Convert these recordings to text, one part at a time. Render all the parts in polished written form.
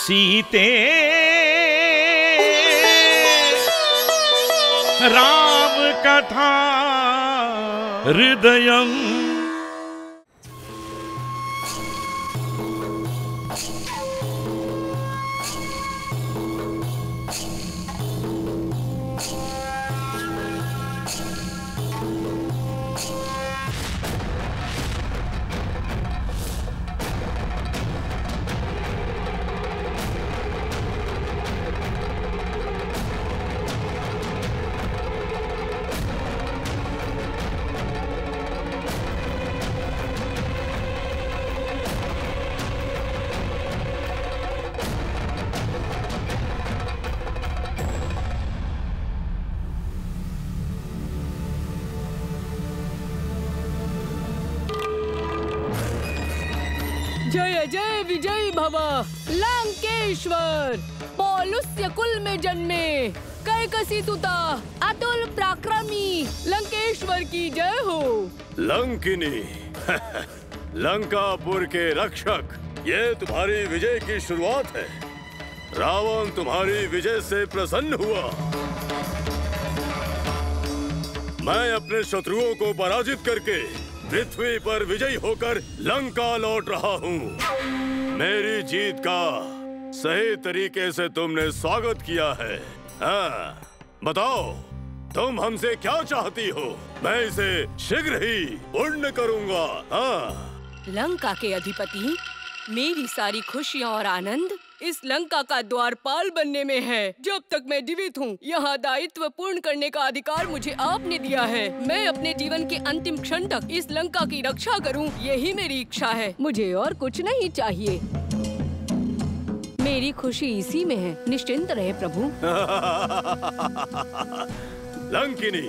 सीते राम कथा हृदयम्। जय जय विजयी भव लंकेश्वर। पौलुस्य कुल में जन्मे कैकसी सुता अतुल पराक्रमी लंकेश्वर की जय हो। लंकिनी लंकापुर के रक्षक, ये तुम्हारी विजय की शुरुआत है। रावण तुम्हारी विजय से प्रसन्न हुआ। मैं अपने शत्रुओं को पराजित करके पृथ्वी पर विजयी होकर लंका लौट रहा हूँ। मेरी जीत का सही तरीके से तुमने स्वागत किया है। हाँ, बताओ तुम हमसे क्या चाहती हो? मैं इसे शीघ्र ही पूर्ण करूँगा। हाँ। लंका के अधिपति, मेरी सारी खुशियाँ और आनंद इस लंका का द्वारपाल बनने में है। जब तक मैं जीवित हूँ, यहाँ दायित्व पूर्ण करने का अधिकार मुझे आपने दिया है। मैं अपने जीवन के अंतिम क्षण तक इस लंका की रक्षा करूँ, यही मेरी इच्छा है। मुझे और कुछ नहीं चाहिए। मेरी खुशी इसी में है। निश्चिंत रहे प्रभु। लंकिनी,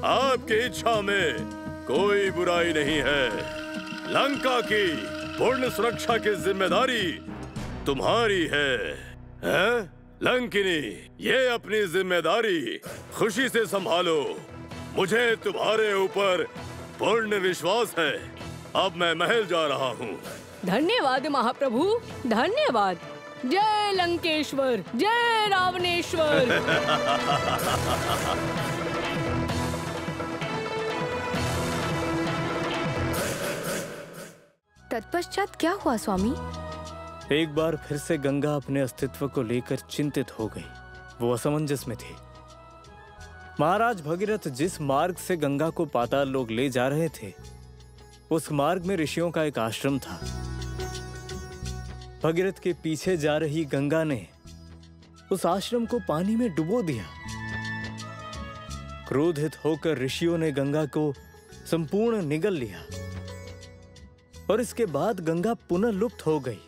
आपकी इच्छा में कोई बुराई नहीं है। लंका की पूर्ण सुरक्षा की जिम्मेदारी तुम्हारी है, हैं? लंकिनी, ये अपनी जिम्मेदारी खुशी से संभालो। मुझे तुम्हारे ऊपर पूर्ण विश्वास है। अब मैं महल जा रहा हूँ। धन्यवाद महाप्रभु, धन्यवाद। जय लंकेश्वर, जय रावणेश्वर। तत्पश्चात क्या हुआ स्वामी? एक बार फिर से गंगा अपने अस्तित्व को लेकर चिंतित हो गई। वो असमंजस में थी। महाराज भगीरथ जिस मार्ग से गंगा को पाताल लोक ले जा रहे थे, उस मार्ग में ऋषियों का एक आश्रम था। भगीरथ के पीछे जा रही गंगा ने उस आश्रम को पानी में डुबो दिया। क्रोधित होकर ऋषियों ने गंगा को संपूर्ण निगल लिया और इसके बाद गंगा पुनः लुप्त हो गई।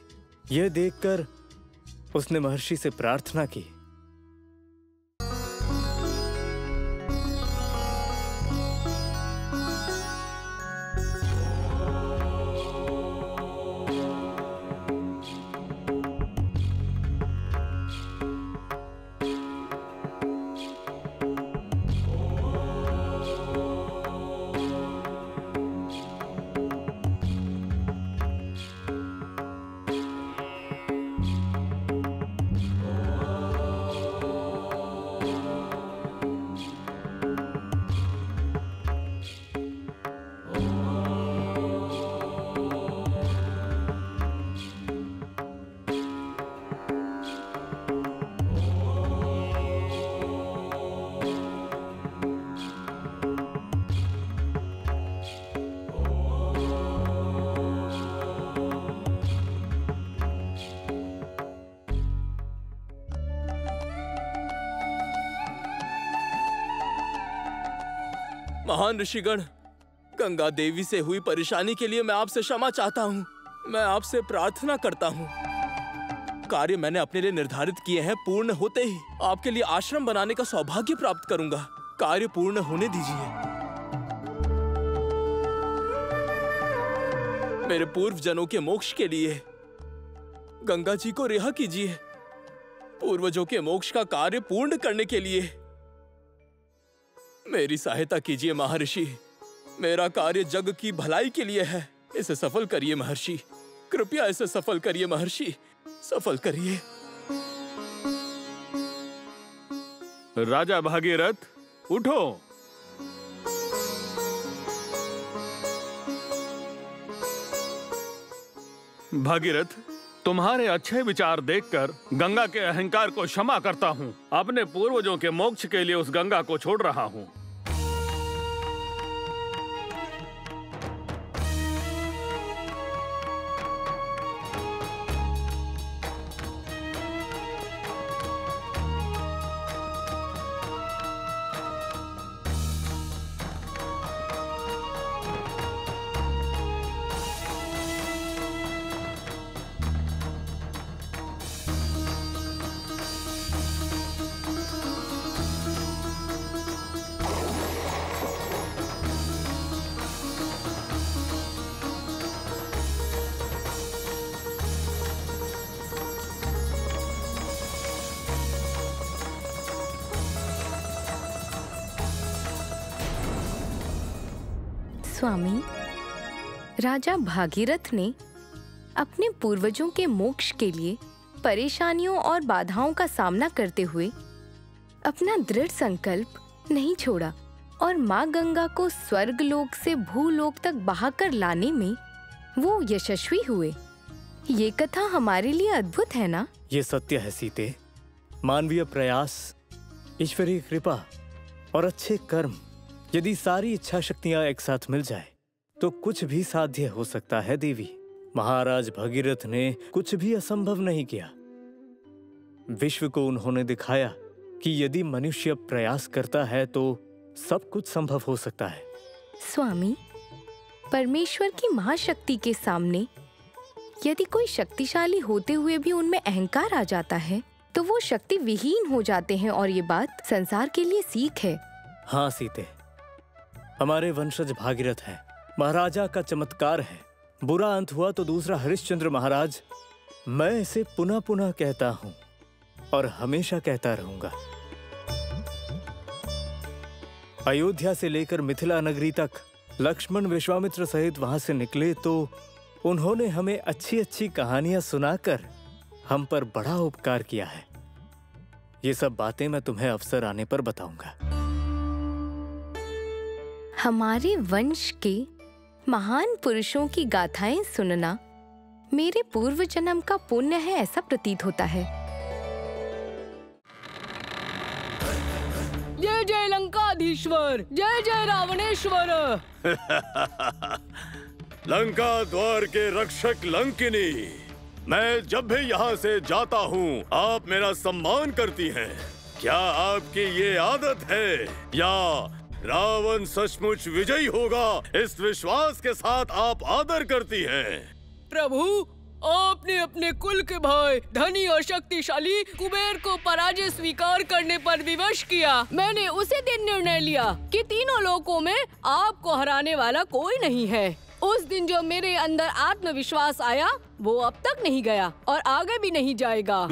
यह देखकर उसने महर्षि से प्रार्थना की। महान ऋषिगण, गंगा देवी से हुई परेशानी के लिए मैं आपसे क्षमा चाहता हूँ। मैं आपसे प्रार्थना करता हूँ। कार्य मैंने अपने लिए निर्धारित किए हैं, पूर्ण होते ही आपके लिए आश्रम बनाने का सौभाग्य प्राप्त करूंगा। कार्य पूर्ण होने दीजिए। मेरे पूर्व जनों के मोक्ष के लिए गंगा जी को रिहा कीजिए। पूर्वजों के मोक्ष का कार्य पूर्ण करने के लिए मेरी सहायता कीजिए महर्षि। मेरा कार्य जग की भलाई के लिए है। इसे सफल करिए महर्षि, कृपया इसे सफल करिए महर्षि, सफल करिए। राजा भागीरथ, उठो। भागीरथ, तुम्हारे अच्छे विचार देखकर गंगा के अहंकार को क्षमा करता हूँ। अपने पूर्वजों के मोक्ष के लिए उस गंगा को छोड़ रहा हूँ। स्वामी, राजा भागीरथ ने अपने पूर्वजों के मोक्ष के लिए परेशानियों और बाधाओं का सामना करते हुए अपना दृढ़ संकल्प नहीं छोड़ा और माँ गंगा को स्वर्ग लोक से भूलोक तक बहाकर लाने में वो यशस्वी हुए। ये कथा हमारे लिए अद्भुत है ना? ये सत्य है सीते। मानवीय प्रयास, ईश्वरीय कृपा और अच्छे कर्म, यदि सारी इच्छा शक्तियां एक साथ मिल जाए तो कुछ भी साध्य हो सकता है देवी। महाराज भगीरथ ने कुछ भी असंभव नहीं किया। विश्व को उन्होंने दिखाया कि यदि मनुष्य प्रयास करता है तो सब कुछ संभव हो सकता है। स्वामी, परमेश्वर की महाशक्ति के सामने यदि कोई शक्तिशाली होते हुए भी उनमें अहंकार आ जाता है तो वो शक्ति विहीन हो जाते हैं और ये बात संसार के लिए सीख है। हाँ सीते, हमारे वंशज भागीरथ हैं। महाराजा का चमत्कार है। बुरा अंत हुआ तो दूसरा हरिश्चंद्र महाराज। मैं इसे पुनः पुनः कहता हूँ और हमेशा कहता रहूंगा। अयोध्या से लेकर मिथिला नगरी तक लक्ष्मण विश्वामित्र सहित वहां से निकले तो उन्होंने हमें अच्छी अच्छी कहानियां सुनाकर हम पर बड़ा उपकार किया है। ये सब बातें मैं तुम्हें अवसर आने पर बताऊंगा। हमारे वंश के महान पुरुषों की गाथाएं सुनना मेरे पूर्व जन्म का पुण्य है, ऐसा प्रतीत होता है। जय जय लंकाधीश्वर, जय जय रावणेश्वर। लंका द्वार के रक्षक लंकिनी, मैं जब भी यहाँ से जाता हूँ आप मेरा सम्मान करती हैं। क्या आपकी ये आदत है या रावण सचमुच विजयी होगा इस विश्वास के साथ आप आदर करती हैं? प्रभु, आपने अपने कुल के भाई धनी और शक्तिशाली कुबेर को पराजय स्वीकार करने पर विवश किया। मैंने उसी दिन निर्णय लिया कि तीनों लोकों में आपको हराने वाला कोई नहीं है। उस दिन जो मेरे अंदर आत्मविश्वास आया वो अब तक नहीं गया और आगे भी नहीं जाएगा।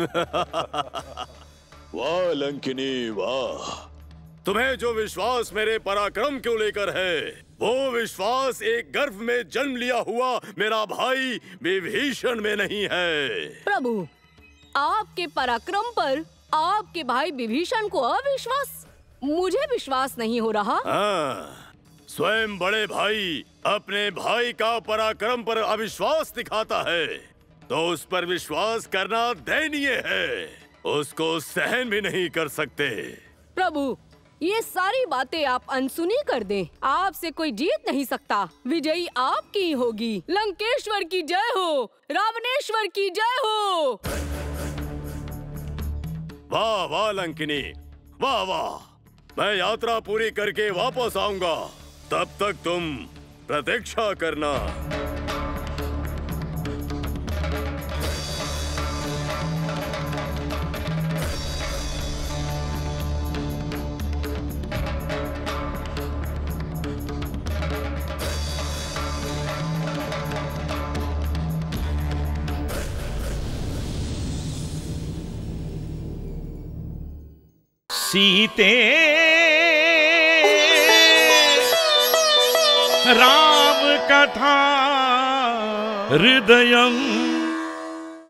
वाह लंकिनी वाह, तुम्हें जो विश्वास मेरे पराक्रम को लेकर है वो विश्वास एक गर्भ में जन्म लिया हुआ मेरा भाई विभीषण में नहीं है। प्रभु, आपके पराक्रम पर आपके भाई विभीषण को अविश्वास? मुझे विश्वास नहीं हो रहा। हाँ, स्वयं बड़े भाई अपने भाई का पराक्रम पर अविश्वास दिखाता है तो उस पर विश्वास करना दयनीय है। उसको सहन भी नहीं कर सकते। प्रभु, ये सारी बातें आप अनसुनी कर दें। आपसे कोई जीत नहीं सकता। विजयी आपकी ही होगी। लंकेश्वर की जय हो, रावणेश्वर की जय हो। वाह वाह लंकिनी, वाह वाह। मैं यात्रा पूरी करके वापस आऊंगा, तब तक तुम प्रतीक्षा करना। सीते राम कथा हृदयं